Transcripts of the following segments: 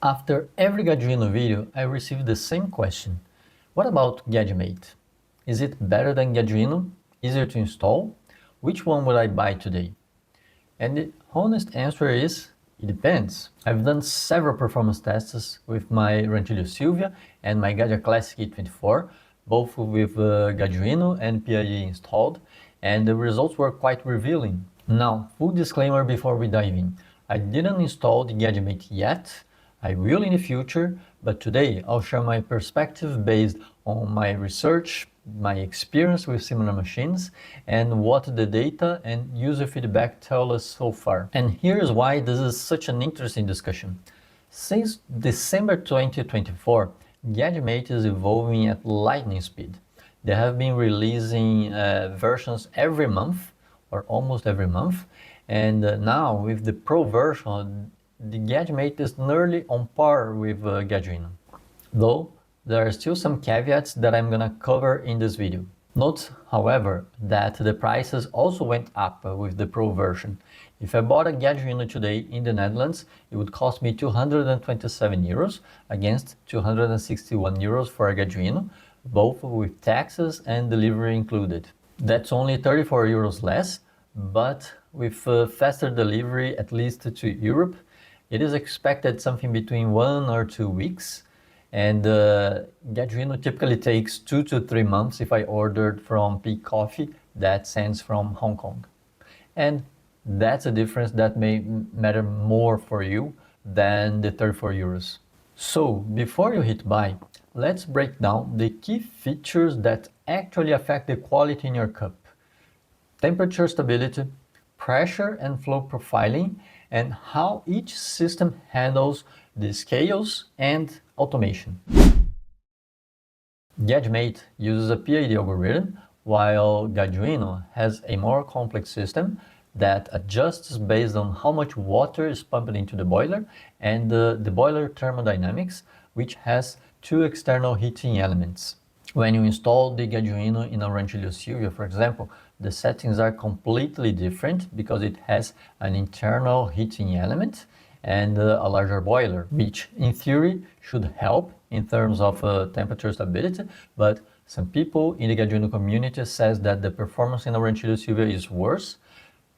After every Gaggiuino video, I receive the same question. What about Gaggimate? Is it better than Gaggiuino? Easier to install? Which one would I buy today? And the honest answer is, it depends. I've done several performance tests with my Rancilio Silvia and my Gaggia Classic E24, both with Gaggiuino and PID installed, and the results were quite revealing. Now, full disclaimer before we dive in. I didn't install the Gaggimate yet. I will in the future, but today I'll share my perspective based on my research, my experience with similar machines, and what the data and user feedback tell us so far. And here's why this is such an interesting discussion. Since December 2024, Gaggimate is evolving at lightning speed. They have been releasing versions every month, or almost every month, and now with the Pro version, the Gaggimate is nearly on par with Gaggiuino. Though, there are still some caveats that I'm gonna cover in this video. Note, however, that the prices also went up with the Pro version. If I bought a Gaggiuino today in the Netherlands, it would cost me 227 euros against 261 euros for a Gaggiuino, both with taxes and delivery included. That's only 34 euros less, but with faster delivery, at least to Europe, it is expected something between 1 or 2 weeks, and Gaggiuino typically takes 2 to 3 months if I ordered from Peak Coffee that sends from Hong Kong. And that's a difference that may matter more for you than the 34 euros. So, before you hit buy, let's break down the key features that actually affect the quality in your cup. Temperature stability, pressure and flow profiling, and how each system handles the scales and automation. Gaggimate uses a PID algorithm, while Gaggiuino has a more complex system that adjusts based on how much water is pumped into the boiler and the boiler thermodynamics, which has 2 external heating elements. When you install the Gaggiuino in a Rancilio Silvia, for example, the settings are completely different because it has an internal heating element and a larger boiler, which in theory should help in terms of temperature stability, but some people in the Gaggiuino community says that the performance in a Rancilio Silvia is worse,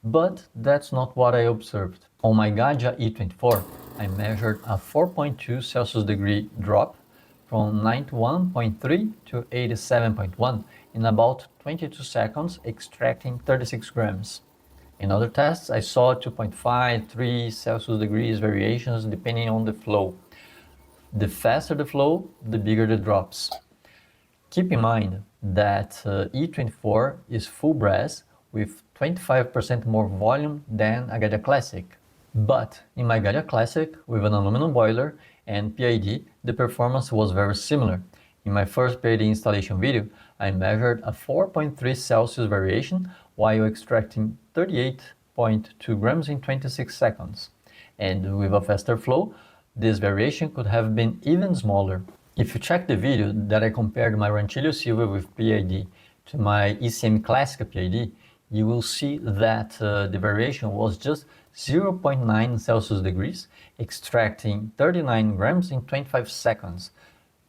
but that's not what I observed. On my Gaggia E24, I measured a 4.2 Celsius degree drop from 91.3 to 87.1 in about 22 seconds, extracting 36 grams. In other tests, I saw 2.5, 3 Celsius degrees variations depending on the flow. The faster the flow, the bigger the drops. Keep in mind that E24 is full brass with 25% more volume than a Gaggia Classic. But in my Gaggia Classic, with an aluminum boiler and PID, the performance was very similar. In my first PID installation video, I measured a 4.3 Celsius variation while extracting 38.2 grams in 26 seconds. And with a faster flow, this variation could have been even smaller. If you check the video that I compared my Rancilio Silvia with PID to my ECM Classic PID, you will see that the variation was just 0.9 Celsius degrees, extracting 39 grams in 25 seconds.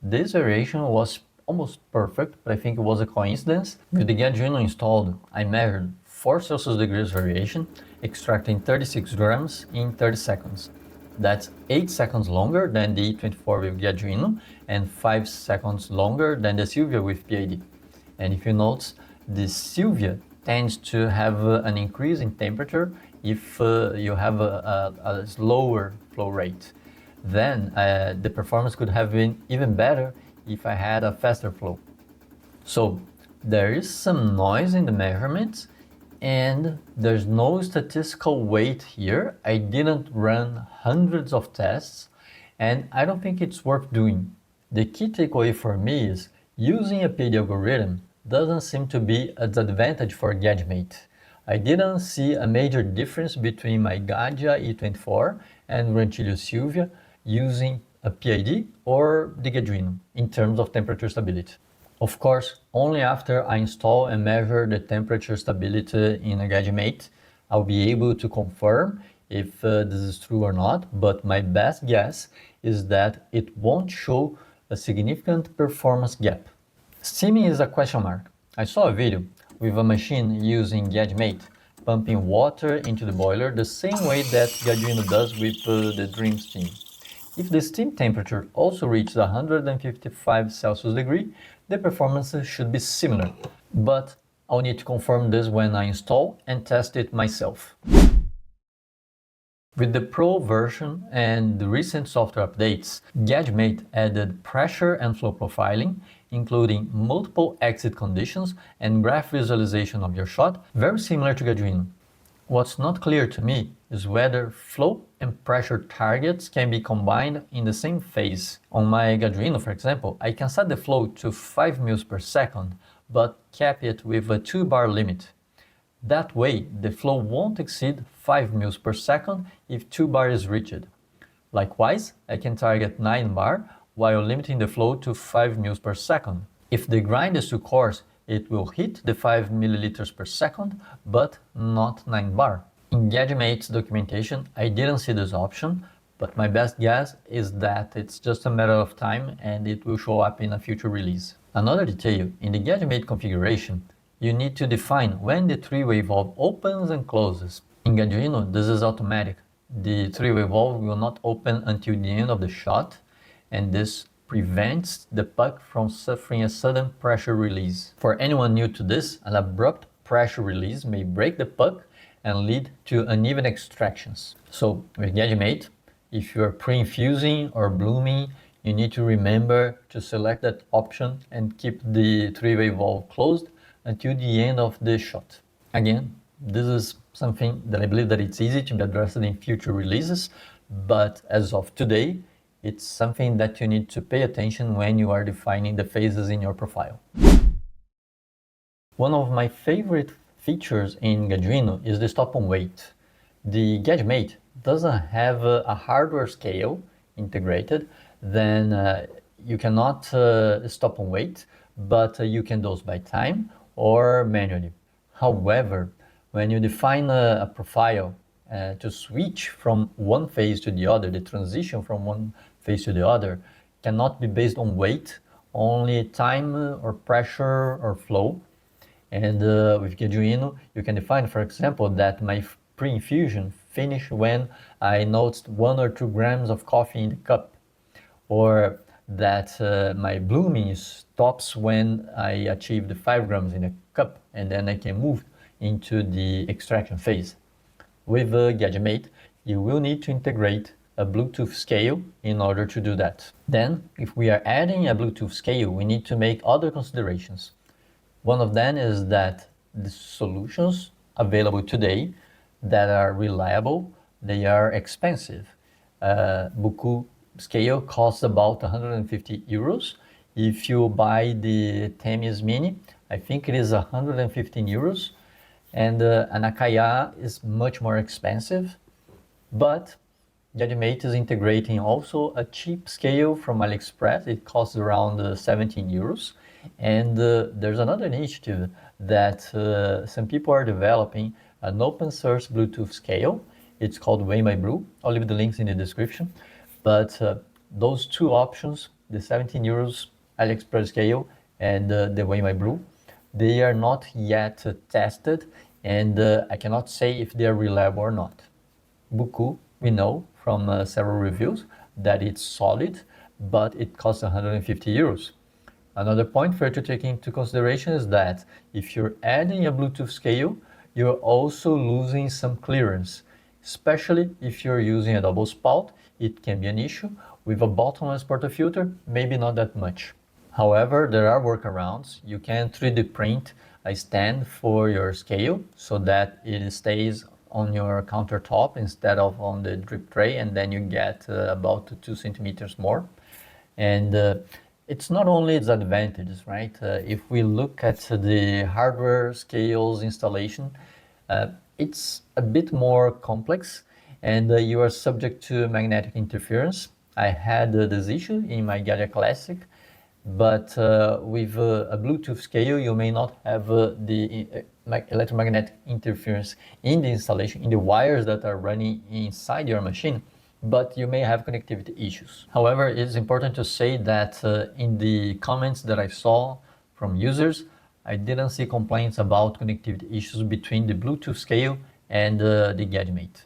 This variation was almost perfect, but I think it was a coincidence. With the Gaggiuino installed, I measured 4 Celsius degrees variation, extracting 36 grams in 30 seconds. That's 8 seconds longer than the E24 with Gaggiuino and 5 seconds longer than the Silvia with PID. And if you notice, the Silvia tends to have an increase in temperature if you have a slower flow rate. Then the performance could have been even better if I had a faster flow. So there is some noise in the measurements and there's no statistical weight here. I didn't run hundreds of tests and I don't think it's worth doing. The key takeaway for me is using a PID algorithm doesn't seem to be an advantage for Gaggimate. I didn't see a major difference between my Gaggia E24 and Rancilio Silvia using a PID or the Gaggiuino in terms of temperature stability. Of course, only after I install and measure the temperature stability in a Gaggimate, I'll be able to confirm if this is true or not, but my best guess is that it won't show a significant performance gap. Steaming is a question mark. I saw a video with a machine using Gaggimate pumping water into the boiler the same way that Gaggiuino does with the Dream Steam. If the steam temperature also reaches 155 Celsius degree, the performance should be similar, but I'll need to confirm this when I install and test it myself. With the Pro version and the recent software updates, Gaggimate added pressure and flow profiling, including multiple exit conditions and graph visualization of your shot, very similar to Gaggiuino. What's not clear to me is whether flow and pressure targets can be combined in the same phase. On my Gaggiuino, for example, I can set the flow to 5 mils per second, but cap it with a 2-bar limit. That way, the flow won't exceed 5 mils per second if 2 bar is reached. Likewise, I can target 9 bar while limiting the flow to 5 mils per second. If the grind is too coarse, it will hit the 5 milliliters per second, but not 9 bar. In Gaggimate's documentation, I didn't see this option, but my best guess is that it's just a matter of time and it will show up in a future release. Another detail, in the Gaggimate configuration, you need to define when the three-way valve opens and closes. In Gaggiuino, this is automatic. The three-way valve will not open until the end of the shot, and this prevents the puck from suffering a sudden pressure release. For anyone new to this, an abrupt pressure release may break the puck and lead to uneven extractions. So with Gaggimate, if you are pre-infusing or blooming, you need to remember to select that option and keep the three-way valve closed until the end of the shot. Again, this is something that I believe that it's easy to be addressed in future releases, but as of today, it's something that you need to pay attention when you are defining the phases in your profile. One of my favorite features in Gaggiuino is the stop on weight. The Gaggimate doesn't have a hardware scale integrated, then you cannot stop on weight, but you can dose by time or manually. However, when you define a profile to switch from one phase to the other, the transition from one phase to the other cannot be based on weight, only time or pressure or flow. And with Gaggiuino, you can define, for example, that my pre-infusion finished when I noticed 1 or 2 grams of coffee in the cup, or that my blooming stops when I achieve the 5 grams in a cup, and then I can move into the extraction phase. With Gaggimate, you will need to integrate a Bluetooth scale in order to do that. Then, if we are adding a Bluetooth scale, we need to make other considerations. One of them is that the solutions available today that are reliable, they are expensive. Buku scale costs about 150 euros. If you buy the Temis Mini, I think it is 115 euros. And an Akaya is much more expensive. But Gaggimate is integrating also a cheap scale from AliExpress. It costs around 17 euros. And there's another initiative that some people are developing, an open source Bluetooth scale. It's called Weigh My Brew. I'll leave the links in the description. But those two options, the 17 euros AliExpress scale and the Weigh My Brew, they are not yet tested, and I cannot say if they are reliable or not. Buku, we know from several reviews that it's solid, but it costs 150 euros. Another point for you to take into consideration is that if you're adding a Bluetooth scale, you're also losing some clearance, especially if you're using a double spout. It can be an issue. With a bottomless portafilter, maybe not that much. However, there are workarounds. You can 3D print a stand for your scale so that it stays on your countertop instead of on the drip tray, and then you get about 2 centimeters more. And it's not only its advantages, right? If we look at the hardware scales installation, it's a bit more complex, and you are subject to magnetic interference. I had this issue in my Gaggia Classic, but with a Bluetooth scale, you may not have the electromagnetic interference in the installation, in the wires that are running inside your machine, but you may have connectivity issues. However, it's important to say that in the comments that I saw from users, I didn't see complaints about connectivity issues between the Bluetooth scale and the Gaggimate.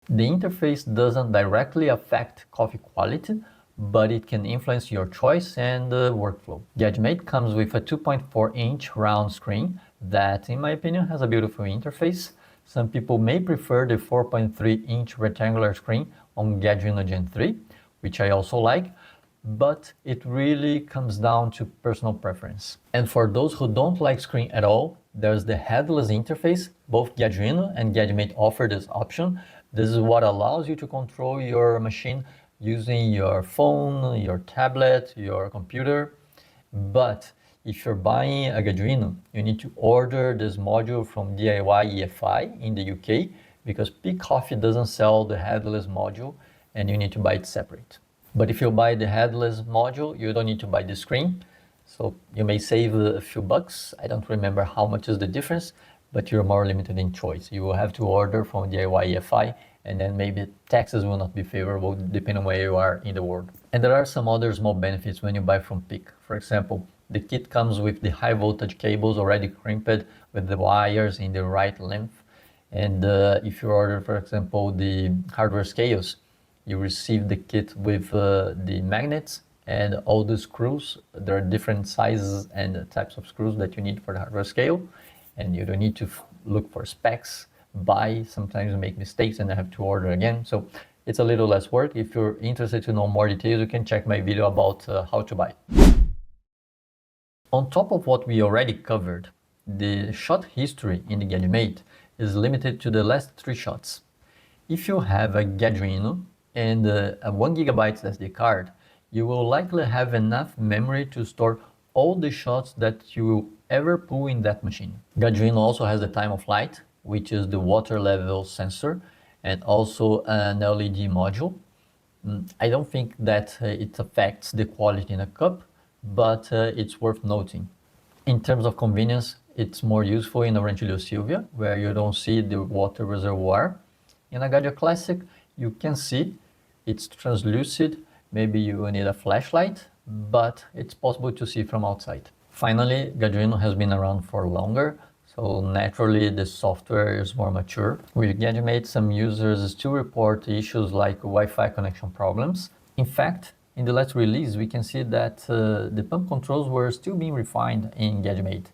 The interface doesn't directly affect coffee quality, but it can influence your choice and workflow. Gaggimate comes with a 2.4-inch round screen that, in my opinion, has a beautiful interface. Some people may prefer the 4.3-inch rectangular screen on Gaggiuino Gen 3, which I also like, but it really comes down to personal preference. And for those who don't like screen at all, there's the headless interface. Both Gaggiuino and Gaggimate offer this option. This is what allows you to control your machine using your phone, your tablet, your computer. But if you're buying a Gaggiuino, you need to order this module from DIY EFI in the UK, because Peak Coffee doesn't sell the headless module and you need to buy it separate. But if you buy the headless module, you don't need to buy the screen. So you may save a few bucks. I don't remember how much is the difference, but you're more limited in choice. You will have to order from DIY EFI, and then maybe taxes will not be favorable depending on where you are in the world. And there are some other small benefits when you buy from Peak. For example, the kit comes with the high voltage cables already crimped with the wires in the right length. And if you order, for example, the hardware scales, you receive the kit with the magnets and all the screws. There are different sizes and types of screws that you need for the hardware scale, and you don't need to look for specs, buy, sometimes you make mistakes and I have to order again. So it's a little less work. If you're interested to know more details, you can check my video about how to buy. On top of what we already covered, the shot history in the Gaggimate is limited to the last 3 shots. If you have a Gaggiuino and a 1 GB SD card, you will likely have enough memory to store all the shots that you will ever pull in that machine. Gaggiuino also has the time of flight, which is the water level sensor, and also an LED module. I don't think that it affects the quality in a cup, but it's worth noting. In terms of convenience, it's more useful in a Rancilio Silvia, where you don't see the water reservoir. In a Gaggia Classic, you can see it's translucid. Maybe you need a flashlight, but it's possible to see from outside. Finally, Gaggiuino has been around for longer, so naturally the software is more mature. With Gaggimate, some users still report issues like Wi-Fi connection problems. In fact, in the last release, we can see that the pump controls were still being refined in Gaggimate,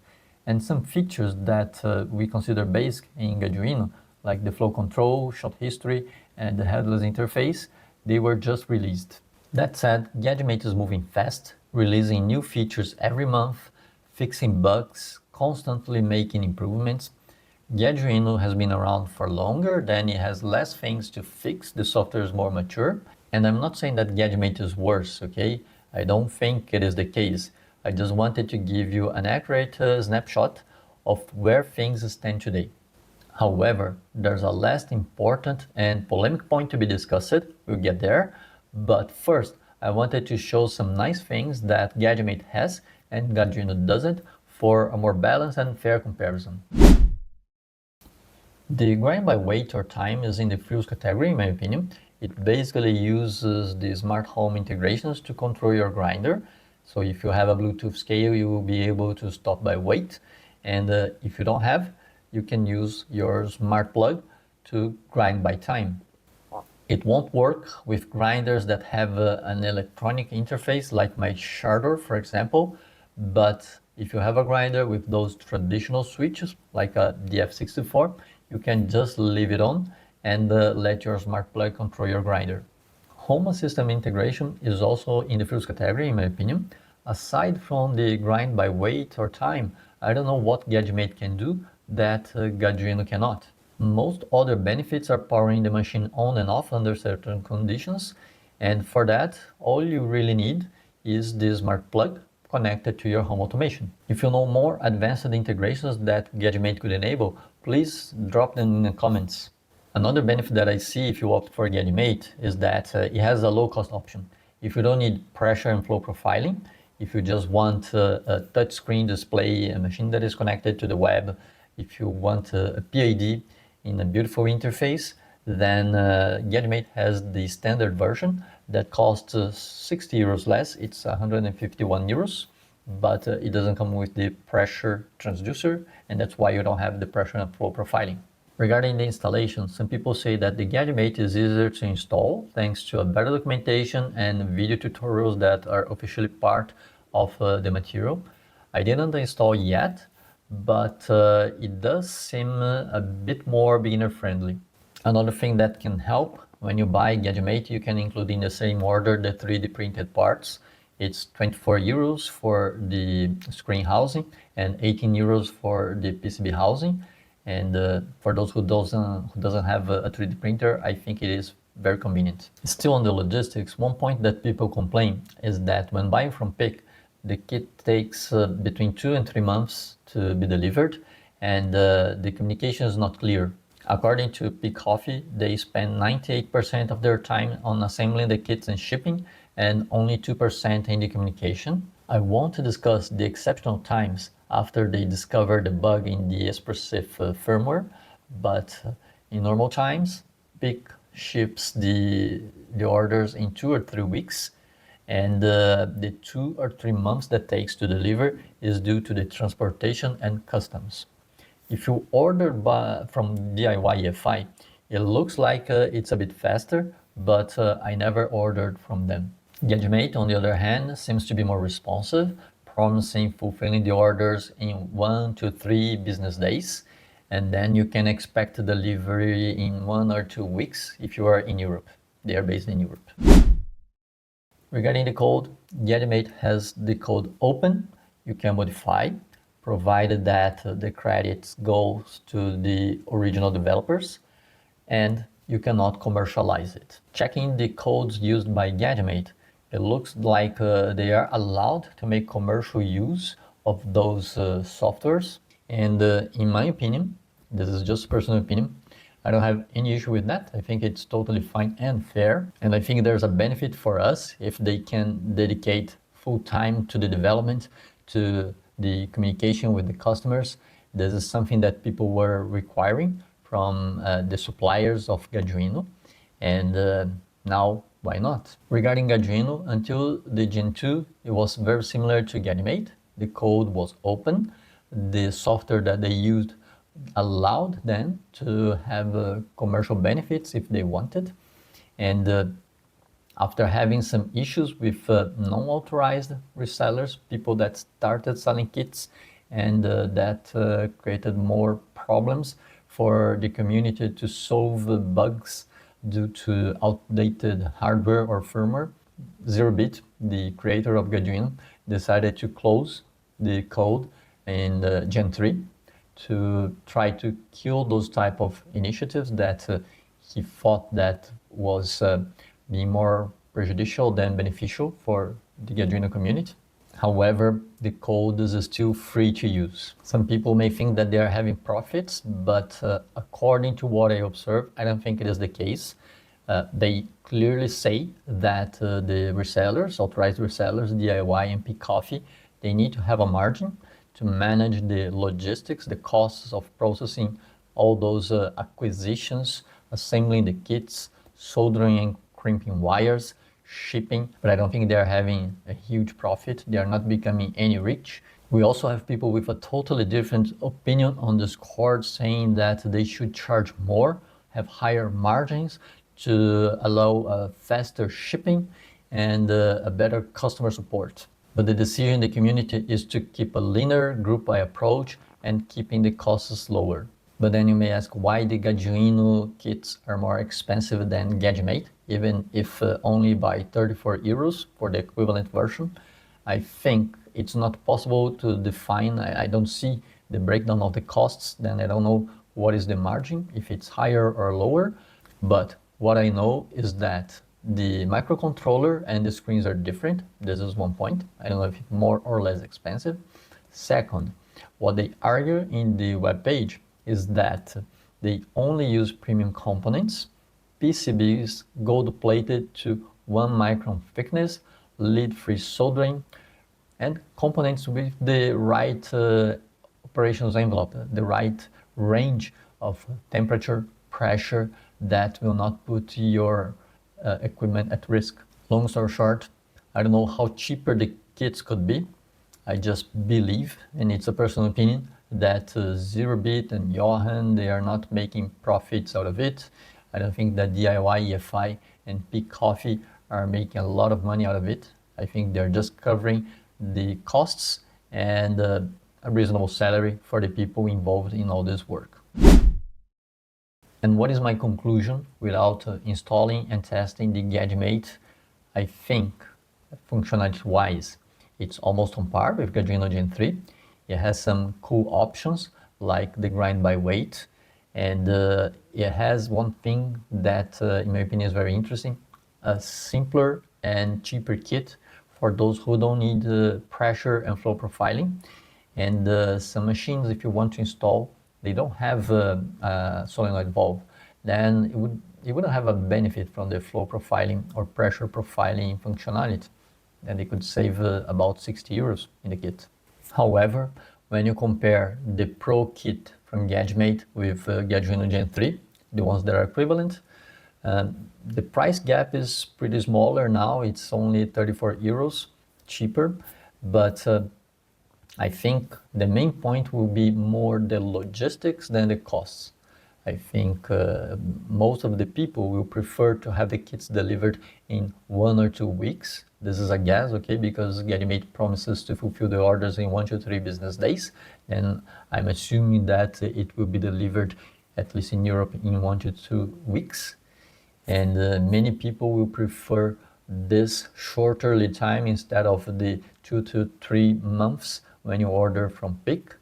and some features that we consider basic in Gaggiuino, like the flow control, shot history, and the headless interface, they were just released. That said, Gaggimate is moving fast, releasing new features every month, fixing bugs, constantly making improvements. Gaggiuino has been around for longer, then it has less things to fix, the software is more mature. And I'm not saying that Gaggimate is worse, okay? I don't think it is the case. I just wanted to give you an accurate snapshot of where things stand today. However, there's a last important and polemic point to be discussed. We'll get there. But first, I wanted to show some nice things that Gaggimate has and Gaggiuino doesn't for a more balanced and fair comparison. The grind by weight or time is in the frills category, in my opinion. It basically uses the smart home integrations to control your grinder. So if you have a Bluetooth scale, you will be able to stop by weight. And if you don't have, you can use your smart plug to grind by time. It won't work with grinders that have an electronic interface like my Shardor, for example. But if you have a grinder with those traditional switches like a DF64, you can just leave it on and let your smart plug control your grinder. Home system integration is also in the frills category, in my opinion. Aside from the grind by weight or time, I don't know what Gaggimate can do that Gaggiuino cannot. Most other benefits are powering the machine on and off under certain conditions, and for that, all you really need is the smart plug connected to your home automation. If you know more advanced integrations that Gaggimate could enable, please drop them in the comments. Another benefit that I see if you opt for Gaggimate is that it has a low-cost option. If you don't need pressure and flow profiling, If you just want a touchscreen display, a machine that is connected to the web, if you want a PID in a beautiful interface, then Gaggimate has the standard version that costs 60 euros less. It's 151 euros, but it doesn't come with the pressure transducer, and that's why you don't have the pressure and flow profiling. Regarding the installation, some people say that the Gaggimate is easier to install thanks to a better documentation and video tutorials that are officially part of the material. I didn't install yet, but it does seem a bit more beginner friendly. Another thing that can help, when you buy Gaggimate, you can include in the same order the 3D printed parts. It's 24 euros for the screen housing and 18 euros for the PCB housing. And for those who doesn't have a 3D printer, I think it is very convenient. Still on the logistics, one point that people complain is that when buying from PIC, the kit takes between 2 and 3 months to be delivered, and the communication is not clear. According to PIC Coffee, they spend 98% of their time on assembling the kits and shipping, and only 2% in the communication. I want to discuss the exceptional times after they discovered the bug in the Espresso firmware, but in normal times, PIC ships the orders in 2 or 3 weeks, and the 2 or 3 months that takes to deliver is due to the transportation and customs. If you order from DIY EFI, it looks like it's a bit faster, but I never ordered from them. Gaggimate, on the other hand, seems to be more responsive, promising fulfilling the orders in 1 to 3 business days, and then you can expect delivery in 1 or 2 weeks if you are in Europe. They are based in Europe. Regarding the code, Gaggimate has the code open. You can modify, provided that the credits goes to the original developers, and you cannot commercialize it. Checking the codes used by Gaggimate, it looks like they are allowed to make commercial use of those softwares. And in my opinion, this is just personal opinion, I don't have any issue with that. I think it's totally fine and fair. And I think there's a benefit for us if they can dedicate full time to the development, to the communication with the customers. This is something that people were requiring from the suppliers of Gaggiuino, and now why not? Regarding Gaggiuino, until the Gen 2, it was very similar to Gaggimate. The code was open. The software that they used allowed them to have commercial benefits if they wanted. And after having some issues with non-authorized resellers, people that started selling kits, and that created more problems for the community to solve bugs due to outdated hardware or firmware, Zerobit, the creator of Gaggiuino, decided to close the code in Gen 3 to try to kill those type of initiatives that he thought that was being more prejudicial than beneficial for the Gaggiuino community. However, the code is still free to use. Some people may think that they are having profits, but according to what I observed, I don't think it is the case. They clearly say that the resellers, authorized resellers, DIY and PIC Coffee, they need to have a margin to manage the logistics, the costs of processing all those acquisitions, assembling the kits, soldering and crimping wires, shipping, but I don't think they're having a huge profit. They are not becoming any rich. We also have people with a totally different opinion on Discord saying that they should charge more, have higher margins to allow faster shipping and a better customer support. But the decision in the community is to keep a linear group-by approach and keeping the costs lower. But then you may ask why the Gaggiuino kits are more expensive than Gaggimate, even if only by 34 euros for the equivalent version. I think it's not possible to define. I don't see the breakdown of the costs, then I don't know what is the margin, if it's higher or lower. But what I know is that the microcontroller and the screens are different. This is one point. I don't know if it's more or less expensive. Second, what they argue in the webpage is that they only use premium components, PCBs gold plated to 1 micron thickness, lead-free soldering, and components with the right operations envelope, the right range of temperature, pressure that will not put your equipment at risk. Long story short, I don't know how cheaper the kits could be. I just believe, and it's a personal opinion, that Zerobit and Johan, they are not making profits out of it. I don't think that DIY, EFI, and Peak Coffee are making a lot of money out of it. I think they're just covering the costs and a reasonable salary for the people involved in all this work. And what is my conclusion without installing and testing the Gaggimate? I think, functionality-wise, it's almost on par with Gaggiuino Gen 3. It has some cool options like the grind by weight, and it has one thing that, in my opinion, is very interesting: a simpler and cheaper kit for those who don't need pressure and flow profiling. And some machines, if you want to install, they don't have a solenoid valve, then it wouldn't have a benefit from the flow profiling or pressure profiling functionality. And they could save about 60 euros in the kit. However, when you compare the Pro kit from Gaggimate with Gaggiuino Gen 3, the ones that are equivalent, the price gap is pretty smaller now. It's only 34 euros cheaper, but I think the main point will be more the logistics than the costs. I think most of the people will prefer to have the kits delivered in 1 or 2 weeks. This is a guess, okay, because Gaggimate promises to fulfill the orders in 1 to 3 business days. And I'm assuming that it will be delivered, at least in Europe, in 1 to 2 weeks. And many people will prefer this shorter lead time instead of the 2 to 3 months when you order from Peak.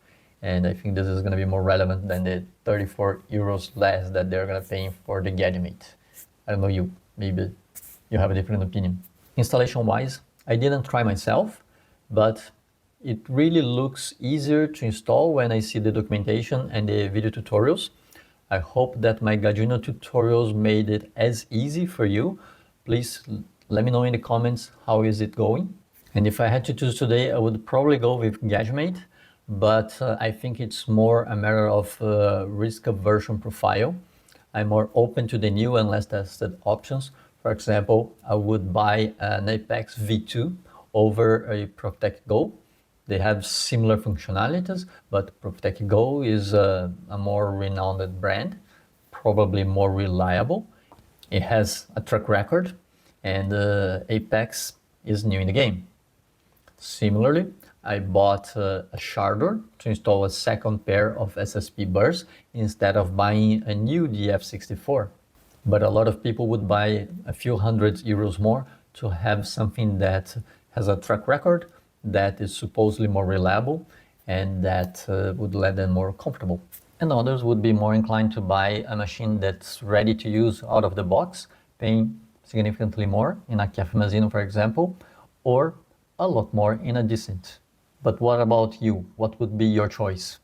And I think this is going to be more relevant than the 34 euros less that they're going to pay for the Gaggimate. I don't know you, maybe you have a different opinion. Installation wise, I didn't try myself, but it really looks easier to install when I see the documentation and the video tutorials. I hope that my Gaggiuino tutorials made it as easy for you. Please let me know in the comments how is it going. And if I had to choose today, I would probably go with Gaggimate, but I think it's more a matter of risk aversion profile. I'm more open to the new and less tested options. For example, I would buy an Apex V2 over a Protect Go. They have similar functionalities, but Protect Go is a more renowned brand, probably more reliable. It has a track record, and Apex is new in the game. Similarly, I bought a Shardor to install a second pair of SSP Burrs instead of buying a new DF64. But a lot of people would buy a few hundred euros more to have something that has a track record, that is supposedly more reliable, and that would let them more comfortable. And others would be more inclined to buy a machine that's ready to use out of the box, paying significantly more in a Cafe Mazzino, for example, or a lot more in a Decent. But what about you? What would be your choice?